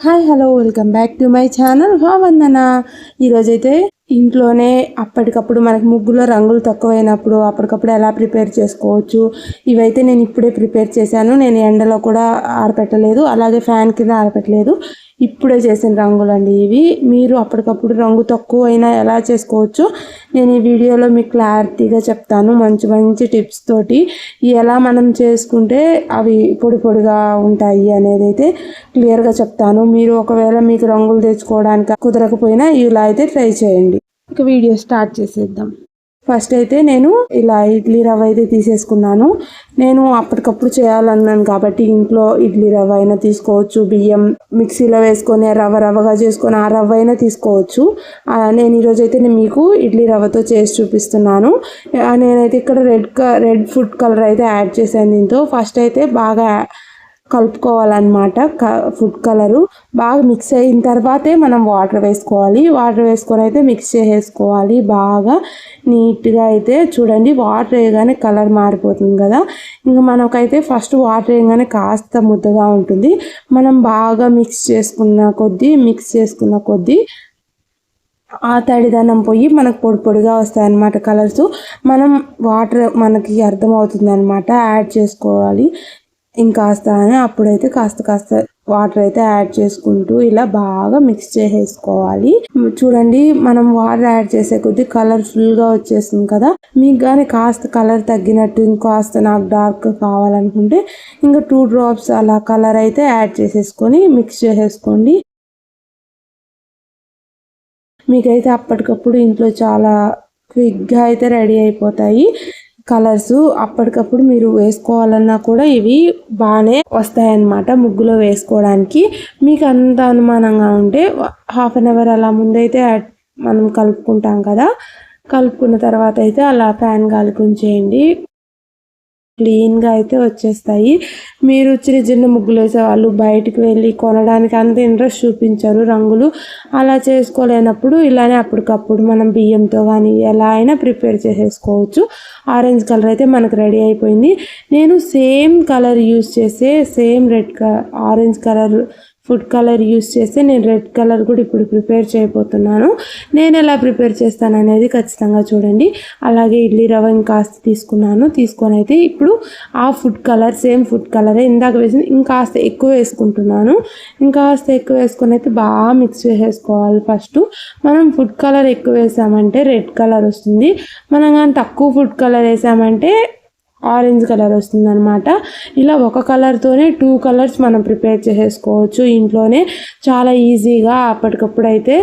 Hi hello welcome back to my channel Vandana. ఈరోజైతే ఇంట్లోనే అప్పటికప్పుడు మనకి ముగ్గులో రంగులు తక్కువైనప్పుడు అప్పటికప్పుడు ఎలా ప్రిపేర్ చేసుకోవచ్చు ఇవైతే నేను ఇప్పుడే ప్రిపేర్ చేశాను. నేను ఎండలో కూడా ఆరపెట్టలేదు, అలాగే ఫ్యాన్ కింద ఆరపెట్టలేదు, ఇప్పుడే చేసిన రంగులు అండి ఇవి. మీరు అప్పటికప్పుడు రంగు తక్కువ అయినా ఎలా చేసుకోవచ్చు నేను ఈ వీడియోలో మీకు క్లారిటీగా చెప్తాను, మంచి మంచి టిప్స్ తోటి ఎలా మనం చేసుకుంటే అవి పొడి పొడిగా ఉంటాయి అనేది అయితే క్లియర్గా చెప్తాను. మీరు ఒకవేళ మీకు రంగులు తెచ్చుకోవడానికి కుదరకపోయినా ఇలా అయితే ట్రై చేయండి. ఇక వీడియో స్టార్ట్ చేసేద్దాం. ఫస్ట్ అయితే నేను ఇలా ఇడ్లీ రవ్వ అయితే తీసేసుకున్నాను. నేను అప్పటికప్పుడు చేయాలన్నాను కాబట్టి ఇంట్లో ఇడ్లీ రవ్వ అయినా తీసుకోవచ్చు, బియ్యం మిక్సీలో వేసుకొని రవ్వగా చేసుకొని ఆ రవ్వ అయినా తీసుకోవచ్చు. నేను ఈరోజు అయితే మీకు ఇడ్లీ రవ్వతో చేసి చూపిస్తున్నాను. నేనైతే ఇక్కడ రెడ్ ఫుడ్ కలర్ అయితే యాడ్ చేశాను దీంతో. ఫస్ట్ అయితే బాగా కలుపుకోవాలన్నమాట. ఫుడ్ కలరు బాగా మిక్స్ అయిన తర్వాతే మనం వాటర్ వేసుకోవాలి. వాటర్ వేసుకొని అయితే మిక్స్ చేసేసుకోవాలి బాగా నీట్గా. అయితే చూడండి, వాటర్ వేయగానే కలర్ మారిపోతుంది కదా. ఇంకా మనకైతే ఫస్ట్ వాటర్ వేయగానే కాస్త ముద్దగా ఉంటుంది. మనం బాగా మిక్స్ చేసుకున్న కొద్దీ ఆ తడిదనం పోయి మనకు పొడి పొడిగా వస్తాయన్నమాట కలర్స్. మనం వాటర్ మనకి అర్థమవుతుంది అనమాట, యాడ్ చేసుకోవాలి ఇంకాస్త అని. అప్పుడైతే కాస్త వాటర్ అయితే యాడ్ చేసుకుంటూ ఇలా బాగా మిక్స్ చేసేసుకోవాలి. చూడండి, మనం వాటర్ యాడ్ చేసే కొద్దీ కలర్ఫుల్గా వచ్చేస్తుంది కదా. మీకు కానీ కాస్త కలర్ తగ్గినట్టు ఇంకాస్త నాకు డార్క్ కావాలనుకుంటే ఇంకా 2 drops అలా కలర్ అయితే యాడ్ చేసేసుకొని మిక్స్ చేసేసుకోండి. మీకైతే అప్పటికప్పుడు ఇంట్లో చాలా క్విక్గా అయితే రెడీ అయిపోతాయి కలర్స్. అప్పటికప్పుడు మీరు వేసుకోవాలన్నా కూడా ఇవి బాగానే వస్తాయన్నమాట ముగ్గులో వేసుకోవడానికి. మీకు అంత అనుమానంగా ఉంటే 1/2 hour అలా ముందైతే మనం కలుపుకుంటాం కదా, కలుపుకున్న తర్వాత అయితే అలా ఫ్యాన్ గాలికి ఉంచేయండి. క్లీన్గా అయితే వచ్చేస్తాయి. మీరు చిన్న ముగ్గులు వేసేవాళ్ళు బయటికి వెళ్ళి కొనడానికి అంత ఇంట్రెస్ట్ చూపించరు రంగులు. అలా చేసుకోలేనప్పుడు ఇలానే అప్పటికప్పుడు మనం బియ్యంతో కానీ ఎలా అయినా ప్రిపేర్ చేసేసుకోవచ్చు. ఆరెంజ్ కలర్ అయితే మనకు రెడీ అయిపోయింది. నేను సేమ్ కలర్ యూస్ చేసే orange colour food colour use చేస్తే నేను రెడ్ కలర్ కూడా ఇప్పుడు ప్రిపేర్ చేయబోతున్నాను. నేను ఎలా ప్రిపేర్ చేస్తాను అనేది ఖచ్చితంగా చూడండి. అలాగే ఇడ్లీ రవ్వ ఇంకాస్త తీసుకొని అయితే ఇప్పుడు ఆ సేమ్ ఫుడ్ కలరే ఇందాక వేసి ఇంకాస్త ఎక్కువ వేసుకుంటున్నాను. ఇంకాస్త ఎక్కువ వేసుకొని అయితే బాగా మిక్స్ చేసేసుకోవాలి. ఫస్ట్ మనం ఫుడ్ కలర్ ఎక్కువ వేసామంటే రెడ్ కలర్ వస్తుంది, మనం కానీ తక్కువ ఫుడ్ కలర్ వేసామంటే ఆరెంజ్ కలర్ వస్తుంది అనమాట. ఇలా ఒక కలర్తోనే 2 colors మనం ప్రిపేర్ చేసేసుకోవచ్చు ఇంట్లోనే చాలా ఈజీగా. అప్పటికప్పుడు అయితే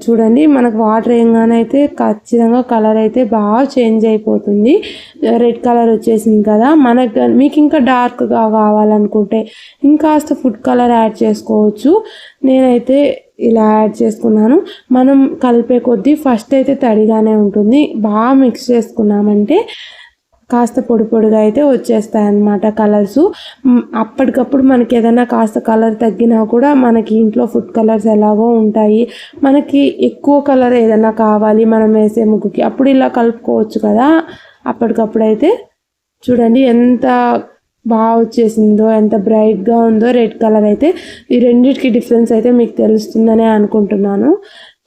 చూడండి, మనకు వాటర్ వేయగానే అయితే ఖచ్చితంగా కలర్ అయితే బాగా చేంజ్ అయిపోతుంది. రెడ్ కలర్ వచ్చేసింది కదా. మీకు ఇంకా డార్క్గా కావాలనుకుంటే ఇంకాస్త ఫుడ్ కలర్ యాడ్ చేసుకోవచ్చు. నేనైతే ఇలా యాడ్ చేసుకున్నాను. మనం కలిపే కొద్దీ ఫస్ట్ అయితే తడిగానే ఉంటుంది. బాగా మిక్స్ చేసుకున్నామంటే కాస్త పొడి పొడిగా అయితే వచ్చేస్తాయి అన్నమాట కలర్స్. అప్పటికప్పుడు మనకి ఏదైనా కాస్త కలర్ తగ్గినా కూడా మనకి ఇంట్లో ఫుడ్ కలర్స్ ఎలాగో ఉంటాయి. మనకి ఎక్కువ కలర్ ఏదైనా కావాలి మనం వేసే ముగ్గుకి, అప్పుడు ఇలా కలుపుకోవచ్చు కదా. అప్పటికప్పుడు అయితే చూడండి ఎంత బాగా వచ్చేసిందో, ఎంత బ్రైట్గా ఉందో రెడ్ కలర్ అయితే. ఈ రెండింటికి డిఫరెన్స్ అయితే మీకు తెలుస్తుందనే అనుకుంటున్నాను.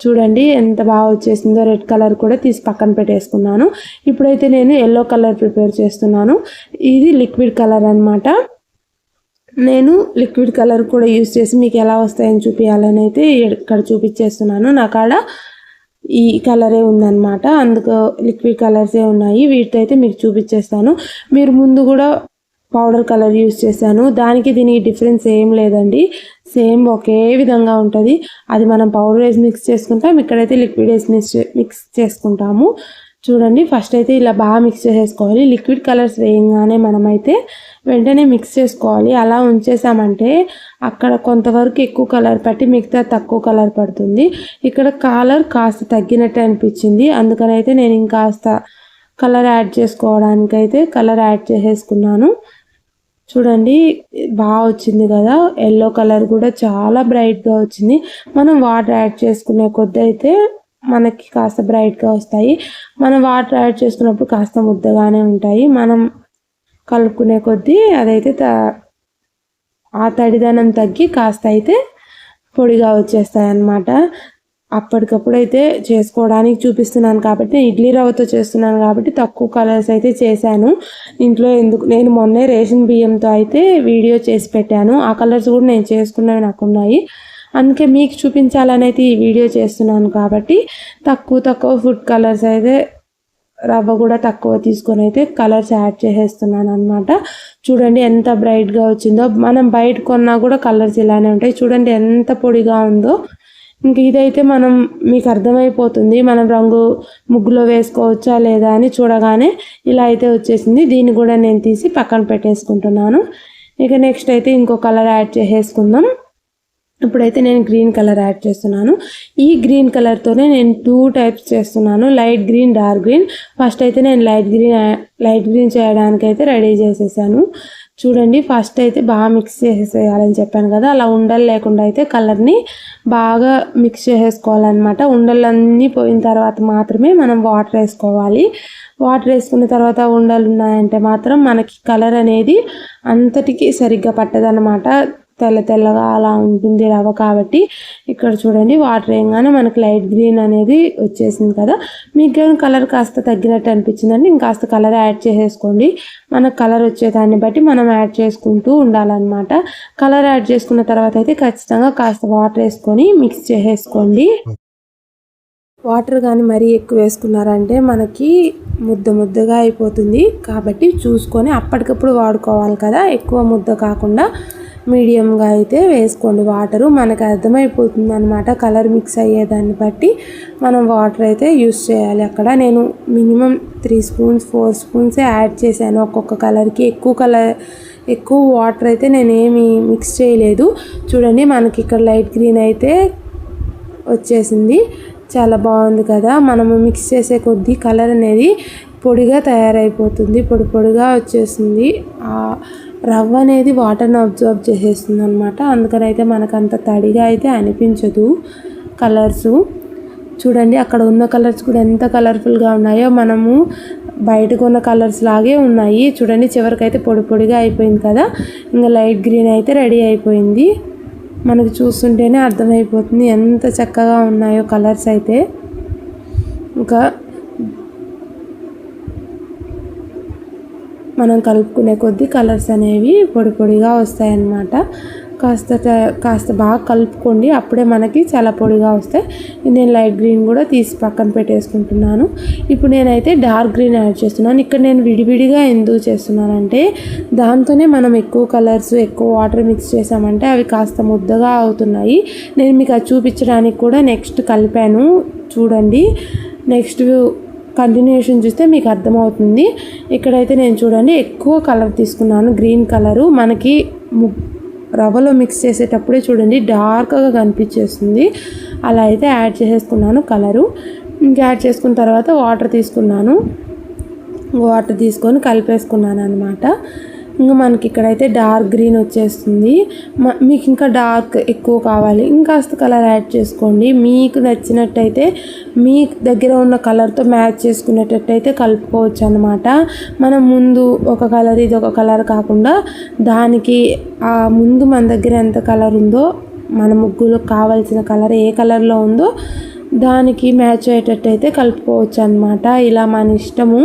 చూడండి ఎంత బాగా వచ్చేసిందో. రెడ్ కలర్ కూడా తీసి పక్కన పెట్టేసుకున్నాను. ఇప్పుడైతే నేను ఎల్లో కలర్ ప్రిపేర్ చేస్తున్నాను. ఇది లిక్విడ్ కలర్ అనమాట. నేను లిక్విడ్ కలర్ కూడా యూస్ చేసి మీకు ఎలా వస్తాయని చూపించాలని అయితే ఇక్కడ చూపించేస్తున్నాను. నా కాడ ఈ కలరే ఉందన్నమాట, అందుకు లిక్విడ్ కలర్సే ఉన్నాయి. వీటితో అయితే మీకు చూపించేస్తాను. మీరు ముందు కూడా పౌడర్ కలర్ యూస్ చేశాను, దానికి దీనికి డిఫరెన్స్ ఏం లేదండి, సేమ్ ఒకే విధంగా ఉంటుంది. అది మనం పౌడర్ వేసి మిక్స్ చేసుకుంటాం, ఇక్కడైతే లిక్విడ్ వేసి మిక్స్ చేసుకుంటాము. చూడండి, ఫస్ట్ అయితే ఇలా బాగా మిక్స్ చేసేసుకోవాలి. లిక్విడ్ కలర్స్ వేయగానే మనమైతే వెంటనే మిక్స్ చేసుకోవాలి. అలా ఉంచేసామంటే అక్కడ కొంతవరకు ఎక్కువ కలర్ పట్టి మిగతా తక్కువ కలర్ పడుతుంది. ఇక్కడ కలర్ కాస్త తగ్గినట్టు అనిపించింది, అందుకని అయితే నేను ఇంకాస్త కలర్ యాడ్ చేసుకోవడానికైతే కలర్ యాడ్ చేసేసుకున్నాను. చూడండి బాగా వచ్చింది కదా. ఎల్లో కలర్ కూడా చాలా బ్రైట్గా వచ్చింది. మనం వాటర్ యాడ్ చేసుకునే కొద్దీ అయితే మనకి కాస్త బ్రైట్గా వస్తాయి. మనం వాటర్ యాడ్ చేసుకున్నప్పుడు కాస్త ముద్దగానే ఉంటాయి. మనం కలుపుకునే కొద్దీ అదైతే ఆ తడిదనం తగ్గి కాస్త అయితే పొడిగా వచ్చేస్తాయి అన్నమాట. అప్పటికప్పుడు అయితే చేసుకోవడానికి చూపిస్తున్నాను కాబట్టి, ఇడ్లీ రవ్వతో చేస్తున్నాను కాబట్టి తక్కువ కలర్స్ అయితే చేశాను. ఇంట్లో ఎందుకు, నేను మొన్నే రేషన్ బియ్యంతో అయితే వీడియో చేసి పెట్టాను. ఆ కలర్స్ కూడా నేను చేసుకున్నవి నాకు ఉన్నాయి. అందుకే మీకు చూపించాలని అయితే ఈ వీడియో చేస్తున్నాను కాబట్టి తక్కువ ఫుడ్ కలర్స్ అయితే రవ్వ కూడా తక్కువ తీసుకొని అయితే కలర్స్ యాడ్ చేసేస్తున్నాను అనమాట. చూడండి ఎంత బ్రైట్గా వచ్చిందో. మనం బయట కొన్నా కూడా కలర్స్ ఇలానే ఉంటాయి. చూడండి ఎంత పొడిగా ఉందో. ఇంక ఇదైతే మీకు అర్థమైపోతుంది మనం రంగు ముగ్గులో వేసుకోవచ్చా లేదా అని. చూడగానే ఇలా అయితే వచ్చేసింది. దీన్ని కూడా నేను తీసి పక్కన పెట్టేసుకుంటున్నాను. ఇక నెక్స్ట్ అయితే ఇంకో కలర్ యాడ్ చేసేసుకుందాం. ఇప్పుడైతే నేను గ్రీన్ కలర్ యాడ్ చేస్తున్నాను. ఈ గ్రీన్ కలర్తోనే నేను 2 టైప్స్ చేస్తున్నాను, light green, dark green. First అయితే నేను లైట్ గ్రీన్ చేయడానికి అయితే రెడీ చేసేసాను. చూడండి ఫస్ట్ అయితే బాగా మిక్స్ చేసేయాలని చెప్పాను కదా, అలా ఉండలు లేకుండా అయితే కలర్ని బాగా మిక్స్ చేసేసుకోవాలన్నమాట. ఉండలన్నీ పోయిన తర్వాత మాత్రమే మనం వాటర్ వేసుకోవాలి. వాటర్ వేసుకున్న తర్వాత ఉండలు ఉన్నాయంటే మాత్రం మనకి కలర్ అనేది అంతటికి సరిగ్గా పట్టదన్నమాట. తెల్లగా అలా ఉంటుంది రవ్వ. కాబట్టి ఇక్కడ చూడండి వాటర్ వేయగానే మనకు లైట్ గ్రీన్ అనేది వచ్చేసింది కదా. మీకు కలర్ కాస్త తగ్గినట్టు అనిపించిందండి, ఇంకాస్త కలర్ యాడ్ చేసేసుకోండి. మనకు కలర్ వచ్చేదాన్ని బట్టి మనం యాడ్ చేసుకుంటూ ఉండాలన్నమాట. కలర్ యాడ్ చేసుకున్న తర్వాత అయితే ఖచ్చితంగా కాస్త వాటర్ వేసుకొని మిక్స్ చేసేసుకోండి. వాటర్ కానీ మరీ ఎక్కువ వేసుకున్నారంటే మనకి ముద్దగా అయిపోతుంది. కాబట్టి చూసుకొని అప్పటికప్పుడు వాడుకోవాలి కదా, ఎక్కువ ముద్ద కాకుండా మీడియంగా అయితే వేసుకోండి వాటరు. మనకు అర్థమైపోతుంది అనమాట కలర్ మిక్స్ అయ్యేదాన్ని బట్టి మనం వాటర్ అయితే యూస్ చేయాలి. అక్కడ నేను మినిమం 3 స్పూన్స్ 4 స్పూన్సే యాడ్ చేశాను ఒక్కొక్క కలర్కి. ఎక్కువ వాటర్ అయితే నేనేమి మిక్స్ చేయలేదు. చూడండి మనకి ఇక్కడ లైట్ గ్రీన్ అయితే వచ్చేసింది. చాలా బాగుంది కదా. మనము మిక్స్ చేసే కొద్దీ కలర్ అనేది పొడిగా తయారైపోతుంది, పొడిగా వచ్చేసింది. రవ్వ అనేది వాటర్ని అబ్జర్వ్ చేసేస్తుంది అనమాట. అందుకని అయితే మనకు అంత తడిగా అయితే అనిపించదు కలర్సు. చూడండి అక్కడ ఉన్న కలర్స్ కూడా ఎంత కలర్ఫుల్గా ఉన్నాయో, మనము బయటకు ఉన్న కలర్స్ లాగే ఉన్నాయి. చూడండి చివరికైతే పొడిగా అయిపోయింది కదా. ఇంకా లైట్ గ్రీన్ అయితే రెడీ అయిపోయింది. మనకు చూస్తుంటేనే అర్థమైపోతుంది ఎంత చక్కగా ఉన్నాయో కలర్స్ అయితే. ఇంకా మనం కలుపుకునే కొద్దీ కలర్స్ అనేవి పొడిగా వస్తాయన్నమాట. కాస్త బాగా కలుపుకోండి, అప్పుడే మనకి చాలా పొడిగా వస్తాయి. నేను లైట్ గ్రీన్ కూడా తీసి పక్కన పెట్టేసుకుంటున్నాను. ఇప్పుడు నేనైతే డార్క్ గ్రీన్ యాడ్ చేస్తున్నాను. ఇక్కడ నేను విడివిడిగా ఎందుకు చేస్తున్నానంటే, దాంతోనే మనం ఎక్కువ కలర్స్ ఎక్కువ వాటర్ మిక్స్ చేసామంటే అవి కాస్త ముద్దగా అవుతున్నాయి. నేను మీకు అది చూపించడానికి కూడా నెక్స్ట్ కలిపాను. చూడండి నెక్స్ట్ కంటిన్యూషన్ చూస్తే మీకు అర్థమవుతుంది. ఇక్కడైతే నేను చూడండి ఎక్కువ కలర్ తీసుకున్నాను, గ్రీన్ కలరు. మనకి రవ్వలో మిక్స్ చేసేటప్పుడే చూడండి డార్క్గా కనిపించేస్తుంది. అలా అయితే యాడ్ చేసేసుకున్నాను కలరు. ఇంకా యాడ్ చేసుకున్న తర్వాత వాటర్ తీసుకొని కలిపేసుకున్నాను అనమాట. ఇంకా మనకి ఇక్కడైతే డార్క్ గ్రీన్ వచ్చేస్తుంది. మీకు ఇంకా డార్క్ ఎక్కువ కావాలి ఇంకాస్త కలర్ యాడ్ చేసుకోండి. మీకు నచ్చినట్టయితే మీ దగ్గర ఉన్న కలర్తో మ్యాచ్ చేసుకునేటట్టయితే కలుపుకోవచ్చు అనమాట. మనం ముందు ఒక కలర్ ఇది ఒక కలర్ కాకుండా దానికి ముందు మన దగ్గర ఎంత కలర్ ఉందో, మన ముగ్గులకు కావాల్సిన కలర్ ఏ కలర్లో ఉందో దానికి మ్యాచ్ అయ్యేటట్టయితే కలుపుకోవచ్చు అనమాట. ఇలా మన ఇష్టము.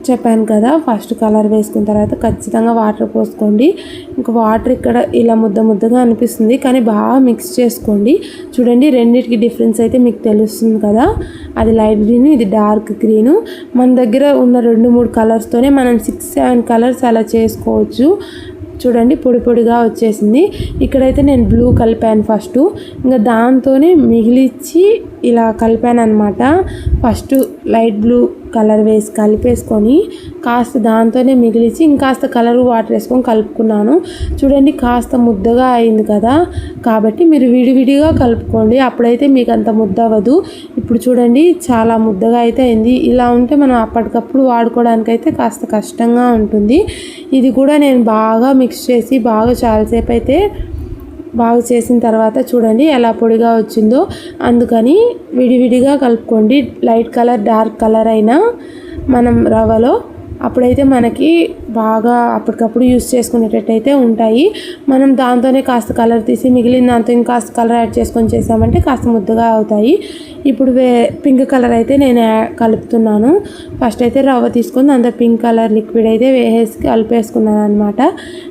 చెప్పాను కదా, ఫస్ట్ కలర్ వేసుకున్న తర్వాత ఖచ్చితంగా వాటర్ పోసుకోండి. ఇంకా వాటర్ ఇక్కడ ఇలా ముద్దగా అనిపిస్తుంది, కానీ బాగా మిక్స్ చేసుకోండి. చూడండి రెండింటికి డిఫరెన్స్ అయితే మీకు తెలుస్తుంది కదా. అది లైట్ గ్రీన్, ఇది డార్క్ గ్రీను. మన దగ్గర ఉన్న 2-3 కలర్స్తోనే మనం 6-7 కలర్స్ అలా చేసుకోవచ్చు. చూడండి పొడిగా వచ్చేసింది. ఇక్కడైతే నేను బ్లూ కలిపాను ఫస్ట్. ఇంకా దాంతోనే మిగిలిచ్చి ఇలా కలిపాను అనమాట. ఫస్ట్ లైట్ బ్లూ కలర్ వేసి కలిపేసుకొని కాస్త దాంతోనే మిగిలిచి ఇంకాస్త కలర్ వాటర్ వేసుకొని కలుపుకున్నాను. చూడండి కాస్త ముద్దగా అయింది కదా, కాబట్టి మీరు విడివిడిగా కలుపుకోండి, అప్పుడైతే మీకు అంత ముద్ద అవ్వదు. ఇప్పుడు చూడండి చాలా ముద్దగా అయితే అయింది. ఇలా ఉంటే మనం అప్పటికప్పుడు వాడుకోవడానికి అయితే కాస్త కష్టంగా ఉంటుంది. ఇది కూడా నేను బాగా మిక్స్ చేసి చాలాసేపు అయితే బాగా చేసిన తర్వాత చూడండి ఎలా పొడిగా వచ్చిందో. అందుకని విడివిడిగా కలుపుకోండి, లైట్ కలర్ డార్క్ కలర్ అయినా మనం రవ్వలో. అప్పుడైతే మనకి బాగా అప్పటికప్పుడు యూస్ చేసుకునేటట్టయితే ఉంటాయి. మనం దాంతోనే కాస్త కలర్ తీసి మిగిలిన దాంతో ఇంకాస్త కలర్ యాడ్ చేసుకొని చేసామంటే కాస్త ముద్దగా అవుతాయి. ఇప్పుడు పింక్ కలర్ అయితే నేను కలుపుతున్నాను. ఫస్ట్ అయితే రవ్వ తీసుకొని దాంతో పింక్ కలర్ లిక్విడ్ అయితే వేసేసి కలిపేసుకున్నాను అనమాట.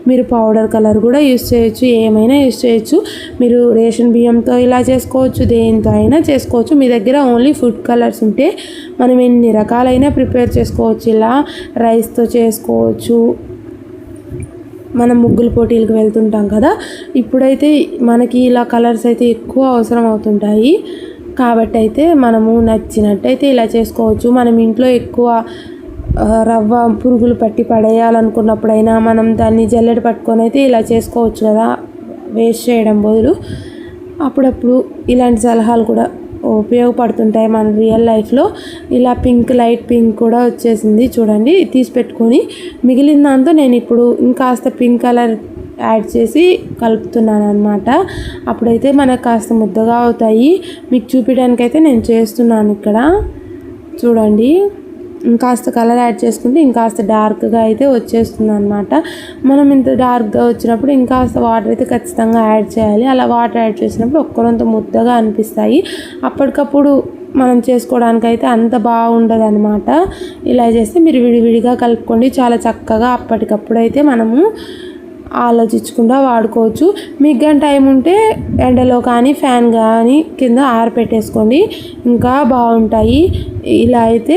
మీరు పౌడర్ కలర్ కూడా యూస్ చేయొచ్చు, ఏమైనా యూస్ చేయొచ్చు. మీరు రేషన్ బియ్యంతో ఇలా చేసుకోవచ్చు, దేంతో అయినా చేసుకోవచ్చు. మీ దగ్గర ఓన్లీ ఫుడ్ కలర్స్ ఉంటే మనం ఎన్ని రకాలైనా ప్రిపేర్ చేసుకోవచ్చు. ఇలా రైస్తో చేసుకోవచ్చు. మనం ముగ్గుల పోటీలకు వెళ్తుంటాం కదా, ఇప్పుడైతే మనకి ఇలా కలర్స్ అయితే ఎక్కువ అవసరం అవుతుంటాయి. కాబట్టి అయితే మనము నచ్చినట్టయితే ఇలా చేసుకోవచ్చు. మనం ఇంట్లో ఎక్కువ రవ్వ పురుగులు పట్టి పడేయాలనుకున్నప్పుడైనా మనం దాన్ని జల్లెడ పట్టుకొని అయితే ఇలా చేసుకోవచ్చు కదా, వేస్ట్ చేయడం బదులు. అప్పుడప్పుడు ఇలాంటి సలహాలు కూడా ఉపయోగపడుతుంటాయి మన రియల్ లైఫ్లో. ఇలా పింక్, లైట్ పింక్ కూడా వచ్చేసింది చూడండి. తీసి పెట్టుకొని మిగిలిన దాంతో నేను ఇప్పుడు ఇంకాస్త పింక్ కలర్ యాడ్ చేసి కలుపుతున్నాను అనమాట. అప్పుడైతే మనకు కాస్త ముద్దగా అవుతాయి. మీకు చూపించడానికైతే నేను చేస్తున్నాను ఇక్కడ చూడండి. ఇంకాస్త కలర్ యాడ్ చేసుకుంటే ఇంకాస్త డార్క్గా అయితే వచ్చేస్తుంది అనమాట. మనం ఇంత డార్క్గా వచ్చినప్పుడు ఇంకాస్త వాటర్ అయితే ఖచ్చితంగా యాడ్ చేయాలి. అలా వాటర్ యాడ్ చేసినప్పుడు ఒక్కరంత ముద్దగా అనిపిస్తాయి. అప్పటికప్పుడు మనం చేసుకోవడానికి అయితే అంత బాగుండదు అనమాట. ఇలా చేస్తే మీరు విడివిడిగా కలుపుకోండి, చాలా చక్కగా అప్పటికప్పుడు అయితే మనము ఆలోచించకుండా వాడుకోవచ్చు. మీకు కానీ టైం ఉంటే ఎండలో కానీ ఫ్యాన్ కానీ కింద ఆరపెట్టేసుకోండి, ఇంకా బాగుంటాయి. ఇలా అయితే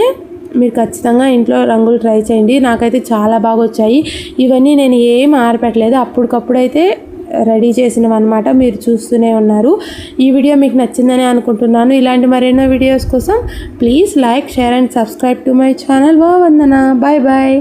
మీరు ఖచ్చితంగా ఇంట్లో రంగులు ట్రై చేయండి. నాకైతే చాలా బాగా వచ్చాయి. ఇవన్నీ నేను ఏం ఆరపెట్టలేదు, అప్పటికప్పుడు అయితే రెడీ చేసినవి అనమాట. మీరు చూస్తూనే ఉన్నారు. ఈ వీడియో మీకు నచ్చిందని అనుకుంటున్నాను. ఇలాంటి మరెన్నో వీడియోస్ కోసం please like, share and subscribe to my channel. వందన. Bye bye.